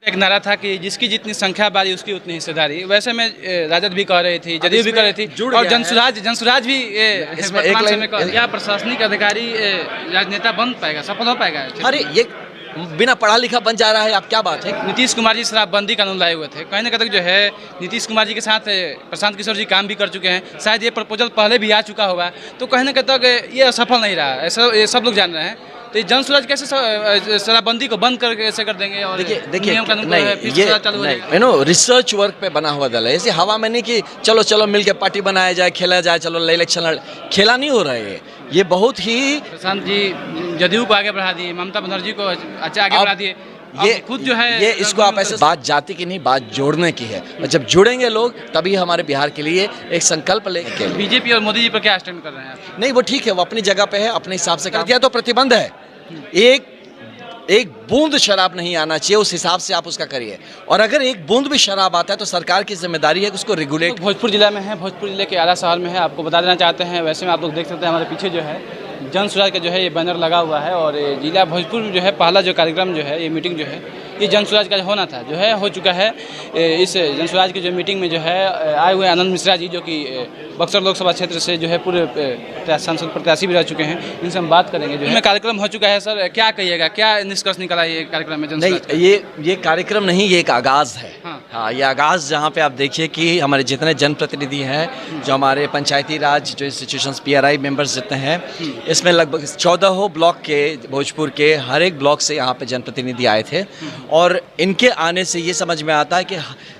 एक नारा था कि जिसकी जितनी संख्या बारी उसकी उतनी हिस्सेदारी। वैसे में राजद भी कह रही थी, जदयू भी कह रही थी और जनसुराज भी वर्तमान समय का क्या प्रशासनिक अधिकारी राजनेता बन पाएगा, सफल हो पाएगा? अरे ये बिना पढ़ा लिखा बन जा रहा है, आप क्या बात है। नीतीश कुमार जी शराबबंदी कानून लाए हुए थे, कहीं ना कहीं जो है नीतीश कुमार जी के साथ प्रशांत किशोर जी काम भी कर चुके हैं, शायद ये प्रपोजल पहले भी आ चुका होगा, तो कहीं ना कहीं तक ये असफल नहीं रहा, ऐसा ये सब लोग जान रहे हैं। तो ये जनसुराज कैसे शराबबंदी को बंद करके ऐसे कर देंगे? और देखिए नहीं, रिसर्च वर्क पे बना हुआ दल है, ऐसे हवा में नहीं कि चलो चलो मिल के पार्टी बनाया जाए, खेला जाए, चलो इलेक्शन खेला नहीं हो रहा है। ये बहुत ही प्रशांत जी जदयू को आगे बढ़ा दिए, ममता बनर्जी को अच्छा आगे बढ़ा दिए, ये खुद जो है ये इसको आप ऐसे बात जाति की नहीं, बात जोड़ने की है। और जब जुड़ेंगे लोग तभी हमारे बिहार के लिए एक संकल्प लेके। बीजेपी और मोदी जी पर क्या स्टैंड कर रहे हैं? नहीं वो ठीक है, वो अपनी जगह पे है, अपने हिसाब से कर दिया तो प्रतिबंध है। एक बूंद शराब नहीं आना चाहिए, उस हिसाब से आप उसका करिए। और अगर एक बूंद भी शराब आता है तो सरकार की जिम्मेदारी है कि उसको रेगुलेट। भोजपुर जिला में है, भोजपुर जिले के आला शहर में है, आपको बता देना चाहते हैं। वैसे में आप लोग देख सकते हैं हमारे पीछे जो है जनसुराज का जो है ये बैनर लगा हुआ है, और जिला भोजपुर में जो है पहला जो कार्यक्रम जो है, ये मीटिंग जो है ये जनसुराज का होना था, जो है हो चुका है। इस जनसुराज की जो मीटिंग में जो है आए हुए आनंद मिश्रा जी, जो कि बक्सर लोकसभा क्षेत्र से जो है पूरे सांसद प्रत्याशी भी रह चुके हैं, इनसे हम बात करेंगे। जो है कार्यक्रम हो चुका है, सर क्या कहिएगा, क्या निष्कर्ष निकला ये कार्यक्रम में? नहीं ये कार्यक्रम नहीं, ये एक आगाज़ है। हाँ ये आगाज़, जहाँ पे आप देखिए कि हमारे जितने जनप्रतिनिधि हैं, जो हमारे पंचायती राज जो इंस्टीट्यूशंस PRI मेंबर्स जितने हैं, इसमें लगभग 14 ब्लॉक के, भोजपुर के हर एक ब्लॉक से यहाँ पे जनप्रतिनिधि आए थे। और इनके आने से ये समझ में आता है कि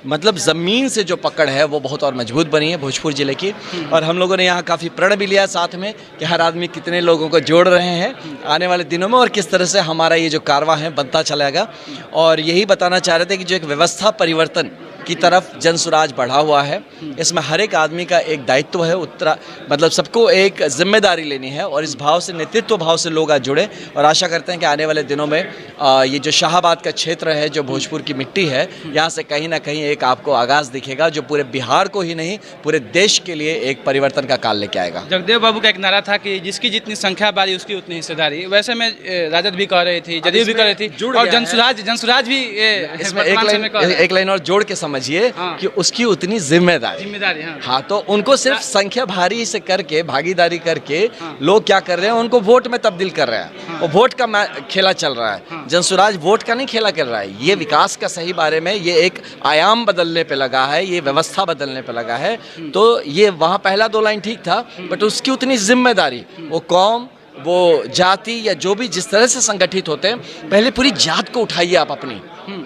मतलब ज़मीन से जो पकड़ है वो बहुत और मजबूत बनी है भोजपुर ज़िले की। और हम लोगों ने यहाँ काफ़ी प्रण भी लिया साथ में कि हर आदमी कितने लोगों को जोड़ रहे हैं आने वाले दिनों में, और किस तरह से हमारा ये जो कारवां है बनता चलेगा। और यही बताना चाह रहे थे कि जो एक व्यवस्था परिवर्तन की तरफ जनसुराज बढ़ा हुआ है, इसमें हर एक आदमी का एक दायित्व है, मतलब सबको एक जिम्मेदारी लेनी है, और इस भाव से, नेतृत्व भाव से लोग आज जुड़े। और आशा करते हैं कि आने वाले दिनों में ये जो शाहाबाद का क्षेत्र है, जो भोजपुर की मिट्टी है, यहाँ से कहीं ना कहीं एक आपको आगाज़ दिखेगा जो पूरे बिहार को ही नहीं पूरे देश के लिए एक परिवर्तन का काल लेके आएगा। जगदेव बाबू का एक नारा था कि जिसकी जितनी संख्या बारी उसकी उतनी हिस्सेदारी। वैसे में राजद भी कह रही थी, जदयू भी कह रही थी, और जनसुराज भी इसमें एक लाइन और जोड़ के समझिए कि उसकी उतनी जिम्मेदारी। हाँ तो उनको सिर्फ संख्या भारी से करके, भागीदारी करके लोग क्या कर रहे हैं, उनको वोट में तब्दील कर रहे हैं। और वोट का खेला चल रहा है। जनसुराज वोट का नहीं खेला कर रहा है, ये विकास का सही बारे में, ये एक आयाम बदलने पे लगा है, ये व्यवस्था बदलने पे लगा है। तो ये वहाँ पहला 2 लाइन ठीक था, बट उसकी उतनी जिम्मेदारी, वो कौम, वो जाति या जो भी जिस तरह से संगठित होते हैं, पहले पूरी जात को उठाइए आप अपनी,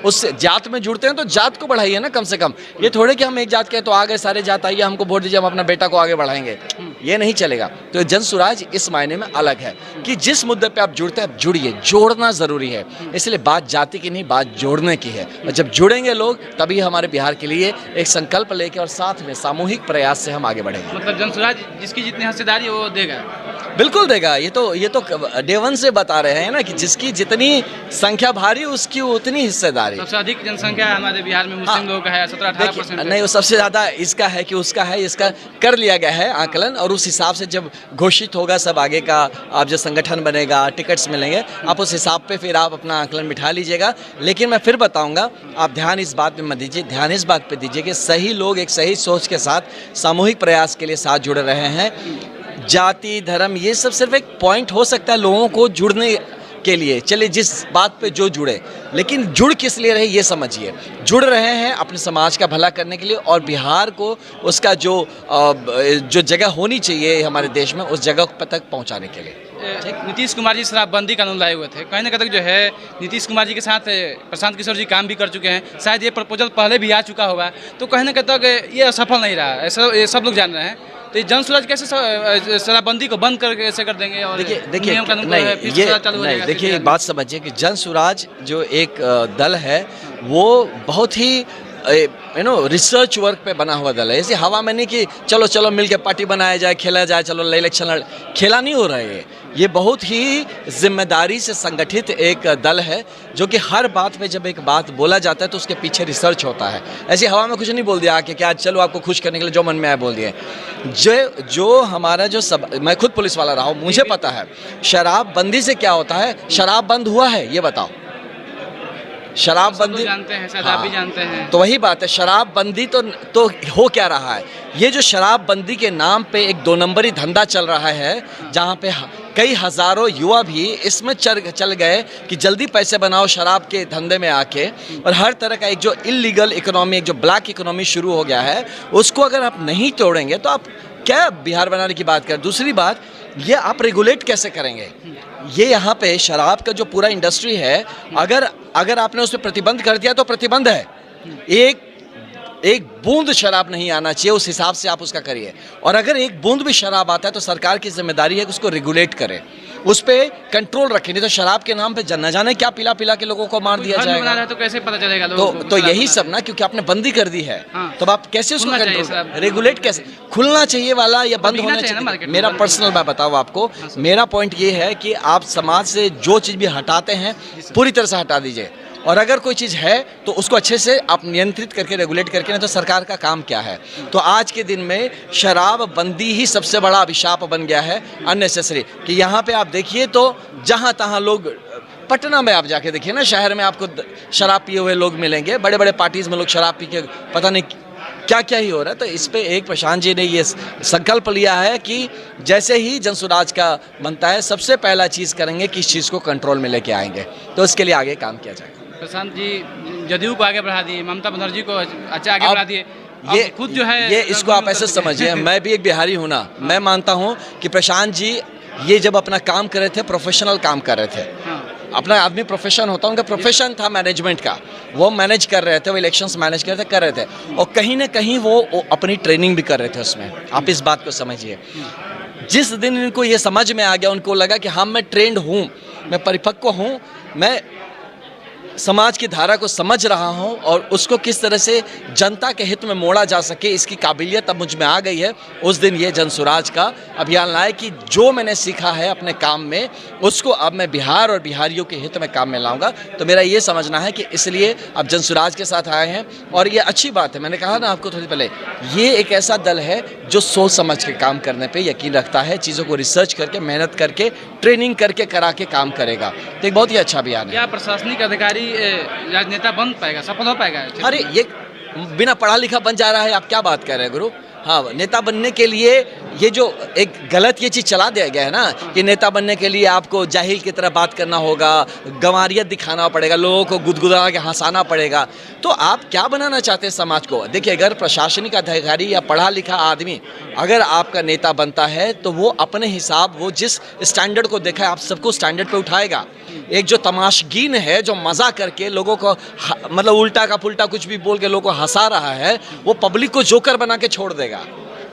उस जात में जुड़ते हैं तो जात को बढ़ाइए ना कम से कम। ये थोड़े कि हम एक जात के तो आ गए सारे जात आइए हमको वोट दीजिए, हम अपना बेटा को आगे बढ़ाएंगे, ये नहीं चलेगा। तो जनसुराज इस मायने में अलग है कि जिस मुद्दे पे आप जुड़ते हैं, आप जुड़िए, जोड़ना ज़रूरी है। इसलिए बात जाति की नहीं, बात जोड़ने की है। और जब जुड़ेंगे लोग तभी हमारे बिहार के लिए एक संकल्प लेके और साथ में सामूहिक प्रयास से हम आगे बढ़ेंगे। मतलब जनसुराज जिसकी जितनी हिस्सेदारी वो देगा, बिल्कुल देगा। ये तो डे वन से बता रहे हैं ना कि जिसकी जितनी संख्या भारी उसकी उतनी हिस्सेदारी। सबसे अधिक जनसंख्या हमारे बिहार में मुस्लिम लोगों का है, 17-18%। नहीं वो सबसे ज़्यादा इसका है कि उसका है, इसका कर लिया गया है आकलन, और उस हिसाब से जब घोषित होगा सब आगे का, आप जो संगठन बनेगा, टिकट्स मिलेंगे, आप उस हिसाब पे फिर आप अपना आकलन बिठा लीजिएगा। लेकिन मैं फिर बताऊँगा, आप ध्यान इस बात पे मत दीजिए, ध्यान इस बात पे दीजिए कि सही लोग एक सही सोच के साथ सामूहिक प्रयास के लिए साथ जुड़ रहे हैं। जाति, धर्म, ये सब सिर्फ एक पॉइंट हो सकता है लोगों को जुड़ने के लिए, चलिए जिस बात पे जो जुड़े, लेकिन जुड़ किस लिए रहे ये समझिए। जुड़ रहे हैं अपने समाज का भला करने के लिए, और बिहार को उसका जो जगह होनी चाहिए हमारे देश में, उस जगह तक पहुंचाने के लिए। नीतीश कुमार जी शराबबंदी कानून लाए हुए थे, कहीं ना कहीं जो है नीतीश कुमार जी के साथ प्रशांत किशोर जी काम भी कर चुके हैं, शायद ये प्रपोजल पहले भी आ चुका होगा, तो कहीं ना कहीं तक ये असफल नहीं रहा, ऐसा ये सब लोग जान रहे हैं। तो जनसुराज कैसे शराबबंदी को बंद करके ऐसे कर देंगे? और देखिए एक बात समझिए कि जनसुराज जो एक दल है वो बहुत ही रिसर्च वर्क पे बना हुआ दल है, ऐसे हवा में नहीं कि चलो चलो मिल के पार्टी बनाया जाए, खेला जाए, चलो इलेक्शन खेला नहीं हो रहा है। ये बहुत ही जिम्मेदारी से संगठित एक दल है, जो कि हर बात पे जब एक बात बोला जाता है तो उसके पीछे रिसर्च होता है। ऐसे हवा में कुछ नहीं बोल दिया कि आज चलो आपको खुश करने के लिए जो मन में आया बोल दिए। जो हमारा जो मैं खुद पुलिस वाला रहा हूँ, मुझे पता है शराब बंदी से क्या होता है। शराब बंद हुआ है ये बताओ, शराबबंदी जानते हैं, शायद आप भी जानते हैं। तो वही बात है, शराबबंदी तो हो क्या रहा है, ये जो शराबबंदी के नाम पे एक 2 नंबरी धंधा चल रहा है, जहाँ पे कई हज़ारों युवा भी इसमें चल गए कि जल्दी पैसे बनाओ शराब के धंधे में आके, और हर तरह का एक जो इलीगल इकोनॉमी, एक जो ब्लैक इकोनॉमी शुरू हो गया है, उसको अगर आप नहीं तोड़ेंगे तो आप क्या बिहार बनाने की बात करें। दूसरी बात, ये आप रेगुलेट कैसे करेंगे? ये यहाँ पे शराब का जो पूरा इंडस्ट्री है, अगर आपने उस पर प्रतिबंध कर दिया तो प्रतिबंध है, एक बूंद शराब नहीं आना चाहिए, उस हिसाब से आप उसका करिए। और अगर एक बूंद भी शराब आता है तो सरकार की जिम्मेदारी है कि उसको रेगुलेट करे, उस पर कंट्रोल रखे, नहीं तो शराब के नाम पे न जाने क्या पिला पिला के लोगों को मार दिया जाएगा। तो कैसे पता चलेगा लोगों को? तो यही सब ना, क्योंकि आपने बंदी कर दी है, तो आप कैसे उसको कंट्रोल, रेगुलेट कैसे, खुलना चाहिए वाला या बंद होना चाहिए? मेरा पर्सनल मैं बताऊँ आपको, मेरा पॉइंट ये है कि आप समाज से जो चीज़ भी हटाते हैं पूरी तरह से हटा दीजिए, और अगर कोई चीज़ है तो उसको अच्छे से आप नियंत्रित करके रेगुलेट करके, नहीं तो सरकार का काम क्या है। तो आज के दिन में शराब बंदी ही सबसे बड़ा अभिशाप बन गया है, अननेसेसरी। कि यहाँ पे आप देखिए तो जहाँ तहाँ लोग, पटना में आप जाके देखिए ना, शहर में आपको शराब पिए हुए लोग मिलेंगे, बड़े बड़े पार्टीज़ में लोग शराब पी के पता नहीं क्या क्या ही हो रहा है। तो इस पे एक प्रशांत जी ने ये संकल्प लिया है कि जैसे ही जनसुराज का बनता है, सबसे पहला चीज़ करेंगे कि इस चीज़ को कंट्रोल में लेके आएंगे, तो इसके लिए आगे काम किया जाएगा। प्रशांत जी जदयू को आगे बढ़ा दिए, ममता बनर्जी को अच्छा आगे बढ़ा दिए, ये खुद जो है ये इसको आप ऐसे समझिए, मैं भी एक बिहारी हूँ ना, मैं मानता हूँ कि प्रशांत जी ये जब अपना काम कर रहे थे, प्रोफेशनल काम कर रहे थे, अपना आदमी प्रोफेशन होता है, उनका प्रोफेशन था मैनेजमेंट का, वो मैनेज कर रहे थे, वो इलेक्शंस मैनेज कर रहे थे, और कहीं ना कहीं वो अपनी ट्रेनिंग भी कर रहे थे उसमें। आप इस बात को समझिए, जिस दिन इनको ये समझ में आ गया, उनको लगा कि हाँ मैं ट्रेंड हूँ, मैं परिपक्व हूँ, मैं समाज की धारा को समझ रहा हूं और उसको किस तरह से जनता के हित में मोड़ा जा सके, इसकी काबिलियत अब मुझ में आ गई है। उस दिन ये जनसुराज का अभियान लाए कि जो मैंने सीखा है अपने काम में, उसको अब मैं बिहार और बिहारियों के हित में काम में लाऊंगा। तो मेरा ये समझना है कि इसलिए अब जनसुराज के साथ आए हैं, और ये अच्छी बात है। मैंने कहा ना आपको थोड़ी पहले, ये एक ऐसा दल है जो सोच समझ के काम करने पर यकीन रखता है, चीज़ों को रिसर्च करके, मेहनत करके, ट्रेनिंग करके करा के काम करेगा। तो एक बहुत ही अच्छा अभियान है। क्या प्रशासनिक अधिकारी राजनेता बन पाएगा, सफल हो पाएगा? अरे ये बिना पढ़ा लिखा बन जा रहा है, आप क्या बात कर रहे हैं गुरु? हाँ, नेता बनने के लिए ये जो एक गलत ये चीज़ चला दिया गया है ना, कि नेता बनने के लिए आपको जाहिल की तरह बात करना होगा, गंवारियत दिखाना पड़ेगा, लोगों को गुदगुदा के हंसाना पड़ेगा। तो आप क्या बनाना चाहते हैं समाज को? देखिए, अगर प्रशासनिक अधिकारी या पढ़ा लिखा आदमी अगर आपका नेता बनता है, तो वो अपने हिसाब, वो जिस स्टैंडर्ड को देखा है, आप सबको स्टैंडर्ड पे उठाएगा। एक जो तमाशगीन है, जो मज़ा करके लोगों को मतलब उल्टा का पुल्टा कुछ भी बोल के लोगों को हंसा रहा है, वो पब्लिक को जोकर बना के छोड़ देगा।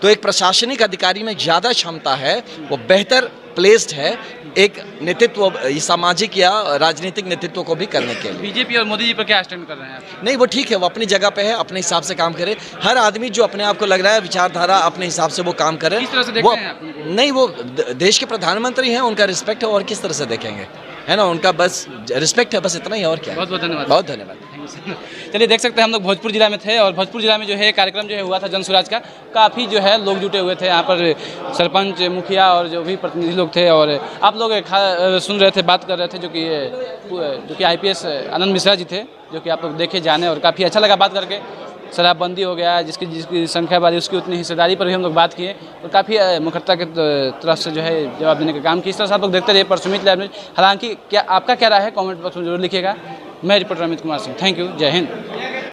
तो एक प्रशासनिक अधिकारी में ज़्यादा क्षमता है, वो बेहतर प्लेस्ड है एक नेतृत्व, सामाजिक या राजनीतिक नेतृत्व को भी करने के लिए। बीजेपी और मोदी जी पर क्या स्टैंड कर रहे हैं आप? नहीं, वो ठीक है, वो अपनी जगह पे है, अपने हिसाब से काम करे। हर आदमी जो अपने आप को लग रहा है विचारधारा अपने हिसाब से वो काम करे। किस तरह से देखते हैं आप? नहीं, वो देश के प्रधानमंत्री हैं, उनका रिस्पेक्ट है, और किस तरह से देखेंगे, है ना, उनका बस रिस्पेक्ट है, बस इतना ही, और क्या। बहुत बहुत धन्यवाद। बहुत धन्यवाद। चलिए, देख सकते हैं हम लोग भोजपुर जिला में थे, और भोजपुर जिला में जो है कार्यक्रम जो है हुआ था जनसुराज का, काफ़ी जो है लोग जुटे हुए थे यहाँ पर, सरपंच, मुखिया और जो भी प्रतिनिधि लोग थे। और आप लोग सुन रहे थे, बात कर रहे थे, जो कि IPS आनंद मिश्रा जी थे, जो कि आप लोग देखे जाने, और काफ़ी अच्छा लगा बात करके। शराबबंदी हो गया, जिसकी संख्या बढ़ी, उसकी उतनी हिस्सेदारी पर भी हम लोग बात किए, और काफ़ी मुखरता की तरफ से जो है जवाब देने का काम किया। इस तरह से आप लोग देखते रहिए परसुमित लाइव न्यूज़। हालांकि क्या आपका क्या राय है, कमेंट बॉक्स में जरूर लिखिएगा। मैं reporter Amit Kumar Singh, thank you, जय हिंद।